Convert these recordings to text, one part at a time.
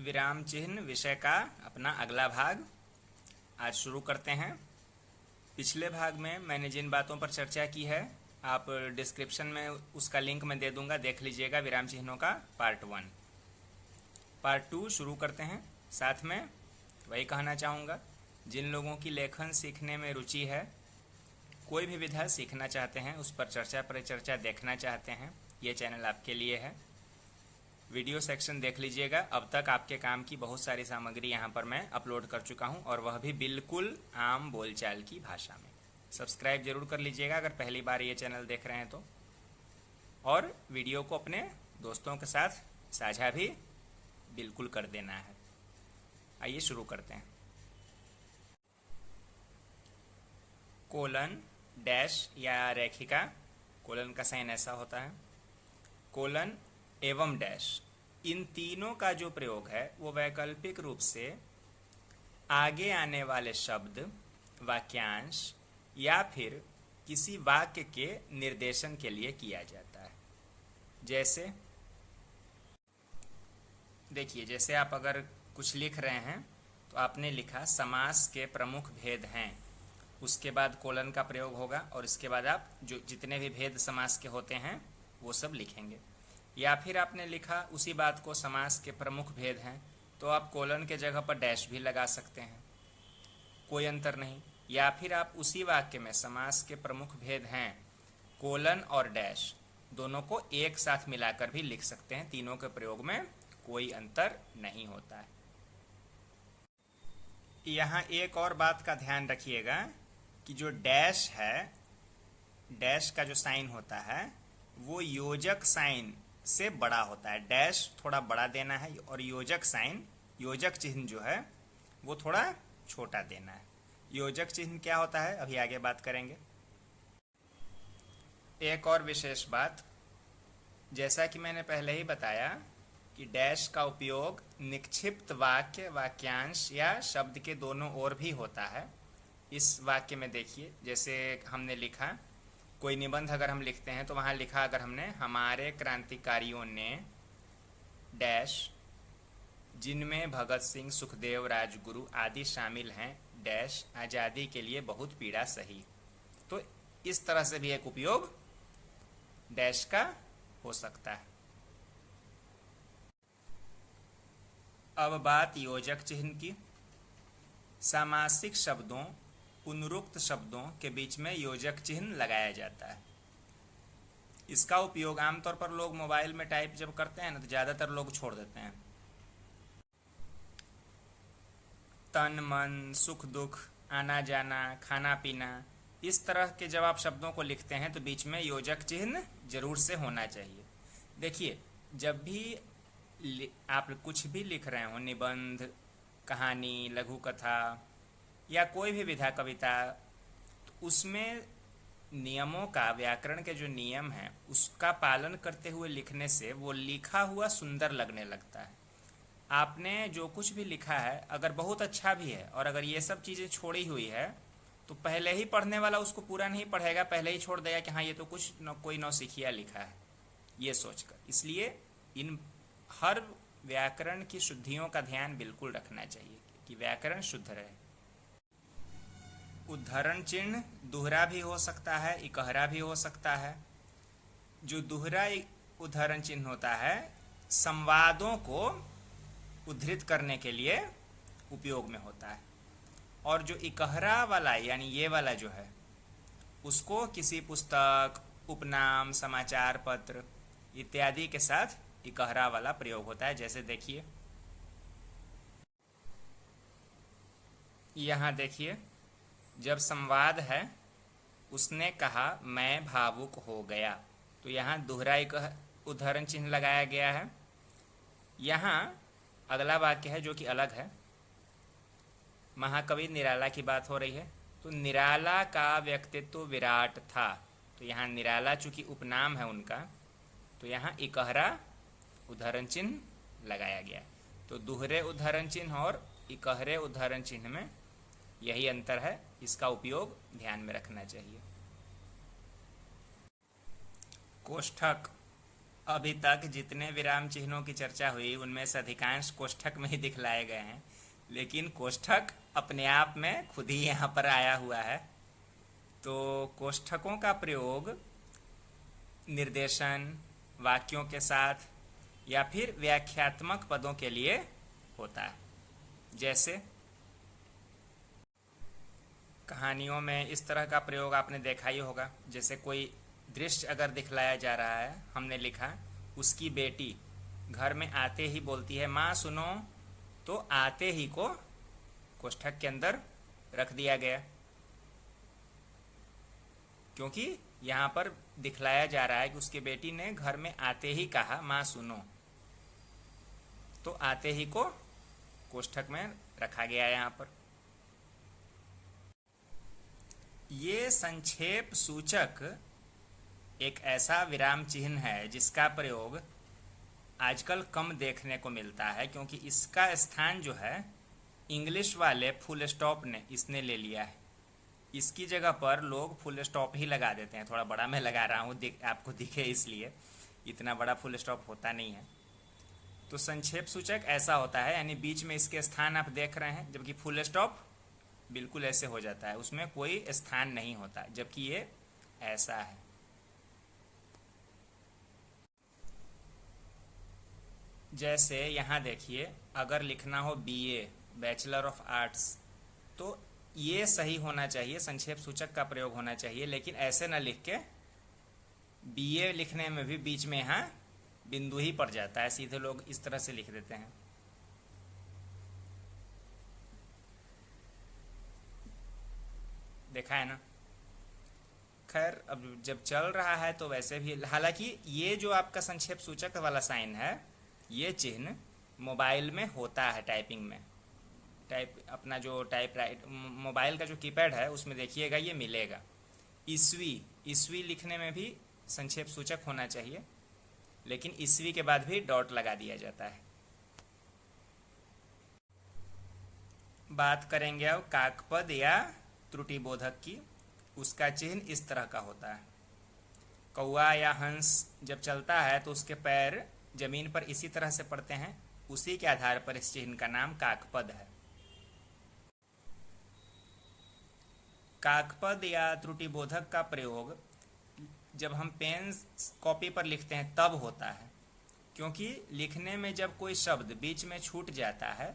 विराम चिन्ह विषय का अपना अगला भाग आज शुरू करते हैं। पिछले भाग में मैंने जिन बातों पर चर्चा की है आप डिस्क्रिप्शन में उसका लिंक मैं दे दूंगा, देख लीजिएगा। विराम चिन्हों का पार्ट 1। पार्ट 2 शुरू करते हैं। साथ में वही कहना चाहूँगा, जिन लोगों की लेखन सीखने में रुचि है, कोई भी विधा सीखना चाहते हैं, उस पर चर्चा परिचर्चा देखना चाहते हैं, ये चैनल आपके लिए है। वीडियो सेक्शन देख लीजिएगा। अब तक आपके काम की बहुत सारी सामग्री यहाँ पर मैं अपलोड कर चुका हूँ, और वह भी बिल्कुल आम बोलचाल की भाषा में। सब्सक्राइब जरूर कर लीजिएगा अगर पहली बार ये चैनल देख रहे हैं तो, और वीडियो को अपने दोस्तों के साथ साझा भी बिल्कुल कर देना है। आइए शुरू करते हैं। कोलन, डैश या रेखिका, कोलन का साइन ऐसा होता है, कोलन एवं डैश, इन तीनों का जो प्रयोग है वो वैकल्पिक रूप से आगे आने वाले शब्द, वाक्यांश या फिर किसी वाक्य के निर्देशन के लिए किया जाता है। जैसे देखिए, जैसे आप अगर कुछ लिख रहे हैं तो आपने लिखा समास के प्रमुख भेद हैं, उसके बाद कोलन का प्रयोग होगा और इसके बाद आप जो जितने भी भेद समास के होते हैं वो सब लिखेंगे। या फिर आपने लिखा उसी बात को, समास के प्रमुख भेद हैं, तो आप कोलन के जगह पर डैश भी लगा सकते हैं, कोई अंतर नहीं। या फिर आप उसी वाक्य में समास के प्रमुख भेद हैं, कोलन और डैश दोनों को एक साथ मिलाकर भी लिख सकते हैं। तीनों के प्रयोग में कोई अंतर नहीं होता है। यहाँ एक और बात का ध्यान रखिएगा कि जो डैश है, डैश का जो साइन होता है वो योजक साइन से बड़ा होता है। डैश थोड़ा बड़ा देना है और योजक साइन, योजक चिन्ह जो है वो थोड़ा छोटा देना है। योजक चिन्ह क्या होता है अभी आगे बात करेंगे। एक और विशेष बात, जैसा कि मैंने पहले ही बताया कि डैश का उपयोग निक्षिप्त वाक्य, वाक्यांश या शब्द के दोनों ओर भी होता है। इस वाक्य में देखिए, जैसे हमने लिखा, कोई निबंध अगर हम लिखते हैं तो वहाँ लिखा अगर हमने, हमारे क्रांतिकारियों ने डैश, जिनमें भगत सिंह, सुखदेव, राजगुरु आदि शामिल हैं, डैश, आज़ादी के लिए बहुत पीड़ा सही, तो इस तरह से भी एक उपयोग डैश का हो सकता है। अब बात योजक चिन्ह की। सामासिक शब्दों, पुनरुक्त शब्दों के बीच में योजक चिन्ह लगाया जाता है। इसका उपयोग आमतौर पर लोग मोबाइल में टाइप जब करते हैं ना तो ज़्यादातर लोग छोड़ देते हैं। तन मन, सुख दुख, आना जाना, खाना पीना, इस तरह के जब आप शब्दों को लिखते हैं तो बीच में योजक चिन्ह जरूर से होना चाहिए। देखिए, जब भी आप कुछ भी लिख रहे हो, निबंध, कहानी, लघु कथा या कोई भी विधा, कविता, तो उसमें नियमों का, व्याकरण के जो नियम हैं उसका पालन करते हुए लिखने से वो लिखा हुआ सुंदर लगने लगता है। आपने जो कुछ भी लिखा है अगर बहुत अच्छा भी है और अगर ये सब चीज़ें छोड़ी हुई है तो पहले ही पढ़ने वाला उसको पूरा नहीं पढ़ेगा, पहले ही छोड़ देगा कि हाँ ये तो कुछ कोई नौसिखिया लिखा है, ये सोचकर। इसलिए इन हर व्याकरण की शुद्धियों का ध्यान बिल्कुल रखना चाहिए कि व्याकरण शुद्ध रहे। उद्धरण चिन्ह दोहरा भी हो सकता है, इकहरा भी हो सकता है। जो दोहरा उद्धरण चिन्ह होता है संवादों को उद्धृत करने के लिए उपयोग में होता है, और जो इकहरा वाला यानी ये वाला जो है उसको किसी पुस्तक, उपनाम, समाचार पत्र इत्यादि के साथ इकहरा वाला प्रयोग होता है। जैसे देखिए, यहाँ देखिए, जब संवाद है, उसने कहा मैं भावुक हो गया, तो यहाँ दोहरा उद्धरण चिन्ह लगाया गया है। यहाँ अगला वाक्य है जो कि अलग है। महाकवि निराला की बात हो रही है, तो निराला का व्यक्तित्व विराट था, तो यहाँ निराला चूंकि उपनाम है उनका, तो यहाँ इकहरा उद्धरण चिन्ह लगाया गया। तो दोहरे उद्धरण चिन्ह और इकहरे उद्धरण चिन्ह में यही अंतर है, इसका उपयोग ध्यान में रखना चाहिए। कोष्ठक, अभी तक जितने विराम चिन्हों की चर्चा हुई उनमें से अधिकांश कोष्ठक में ही दिखलाए गए हैं, लेकिन कोष्ठक अपने आप में खुद ही यहाँ पर आया हुआ है। तो कोष्ठकों का प्रयोग निर्देशन, वाक्यों के साथ या फिर व्याख्यात्मक पदों के लिए होता है। जैसे कहानियों में इस तरह का प्रयोग आपने देखा ही होगा। जैसे कोई दृश्य अगर दिखलाया जा रहा है, हमने लिखा उसकी बेटी घर में आते ही बोलती है माँ सुनो, तो आते ही को कोष्ठक के अंदर रख दिया गया, क्योंकि यहाँ पर दिखलाया जा रहा है कि उसकी बेटी ने घर में आते ही कहा माँ सुनो, तो आते ही को कोष्ठक में रखा गया यहाँ पर। ये संक्षेप सूचक एक ऐसा विराम चिन्ह है जिसका प्रयोग आजकल कम देखने को मिलता है, क्योंकि इसका स्थान जो है इंग्लिश वाले फुल स्टॉप ने इसने ले लिया है। इसकी जगह पर लोग फुल स्टॉप ही लगा देते हैं। थोड़ा बड़ा मैं लगा रहा हूँ आपको दिखे इसलिए, इतना बड़ा फुल स्टॉप होता नहीं है। तो संक्षेप सूचक ऐसा होता है, यानी बीच में इसके स्थान आप देख रहे हैं, जबकि फुल स्टॉप बिल्कुल ऐसे हो जाता है, उसमें कोई स्थान नहीं होता, जबकि ये ऐसा है। जैसे यहाँ देखिए, अगर लिखना हो बीए बैचलर ऑफ आर्ट्स, तो ये सही होना चाहिए, संक्षेप सूचक का प्रयोग होना चाहिए, लेकिन ऐसे ना लिख के बीए लिखने में भी बीच में यहाँ बिंदु ही पड़ जाता है, सीधे लोग इस तरह से लिख देते हैं। देखा है ना। खैर, अब जब चल रहा है तो वैसे भी, हालांकि ये जो आपका संक्षेप सूचक वाला साइन है, ये चिन्ह मोबाइल में होता है टाइपिंग में। अपना जो मोबाइल का जो कीपैड है उसमें देखिएगा ये मिलेगा। ईस्वी लिखने में भी संक्षेप सूचक होना चाहिए, लेकिन ईस्वी के बाद भी डॉट लगा दिया जाता है। बात करेंगे अब काकपद या त्रुटि बोधक की। उसका चिन्ह इस तरह का होता है। कौआ या हंस जब चलता है तो उसके पैर जमीन पर इसी तरह से पड़ते हैं, उसी के आधार पर इस चिन्ह का नाम काकपद है। काकपद या त्रुटि बोधक का प्रयोग जब हम पेन कॉपी पर लिखते हैं तब होता है, क्योंकि लिखने में जब कोई शब्द बीच में छूट जाता है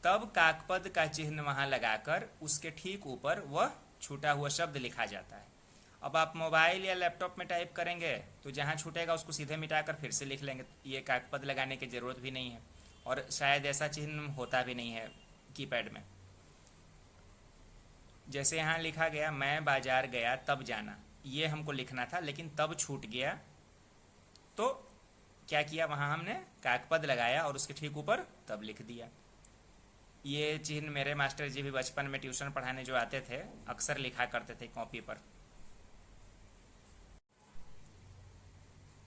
तब काकपद का चिन्ह वहां लगाकर उसके ठीक ऊपर वह छूटा हुआ शब्द लिखा जाता है। अब आप मोबाइल या लैपटॉप में टाइप करेंगे तो जहां छूटेगा उसको सीधे मिटाकर फिर से लिख लेंगे, ये काकपद लगाने की जरूरत भी नहीं है, और शायद ऐसा चिन्ह होता भी नहीं है कीपैड में। जैसे यहाँ लिखा गया मैं बाजार गया तब जाना, ये हमको लिखना था लेकिन तब छूट गया, तो क्या किया, वहां हमने काकपद लगाया और उसके ठीक ऊपर तब लिख दिया। ये चिन्ह मेरे मास्टर जी भी बचपन में ट्यूशन पढ़ाने जो आते थे अक्सर लिखा करते थे कॉपी पर।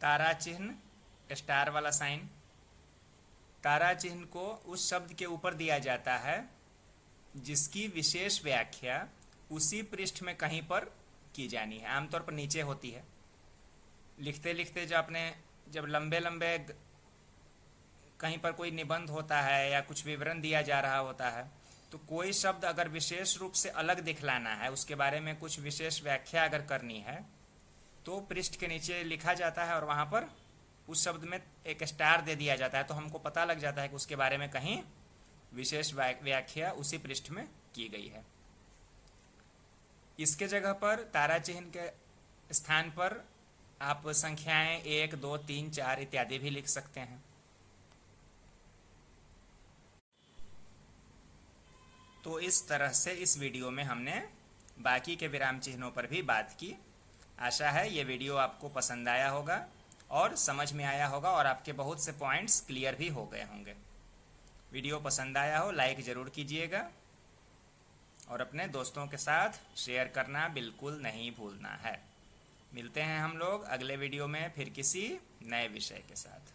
तारा चिन्ह, स्टार वाला साइन। तारा चिन्ह को उस शब्द के ऊपर दिया जाता है जिसकी विशेष व्याख्या उसी पृष्ठ में कहीं पर की जानी है। आमतौर पर नीचे होती है। लिखते लिखते जब लंबे लंबे कहीं पर कोई निबंध होता है या कुछ विवरण दिया जा रहा होता है, तो कोई शब्द अगर विशेष रूप से अलग दिखलाना है, उसके बारे में कुछ विशेष व्याख्या अगर करनी है, तो पृष्ठ के नीचे लिखा जाता है और वहां पर उस शब्द में एक स्टार दे दिया जाता है, तो हमको पता लग जाता है कि उसके बारे में कहीं विशेष व्याख्या उसी पृष्ठ में की गई है। इसके जगह पर तारा चिन्ह के स्थान पर आप संख्याएं 1, 2, 3, 4 इत्यादि भी लिख सकते हैं। तो इस तरह से इस वीडियो में हमने बाकी के विराम चिन्हों पर भी बात की। आशा है ये वीडियो आपको पसंद आया होगा और समझ में आया होगा और आपके बहुत से पॉइंट्स क्लियर भी हो गए होंगे। वीडियो पसंद आया हो लाइक ज़रूर कीजिएगा और अपने दोस्तों के साथ शेयर करना बिल्कुल नहीं भूलना है। मिलते हैं हम लोग अगले वीडियो में फिर किसी नए विषय के साथ।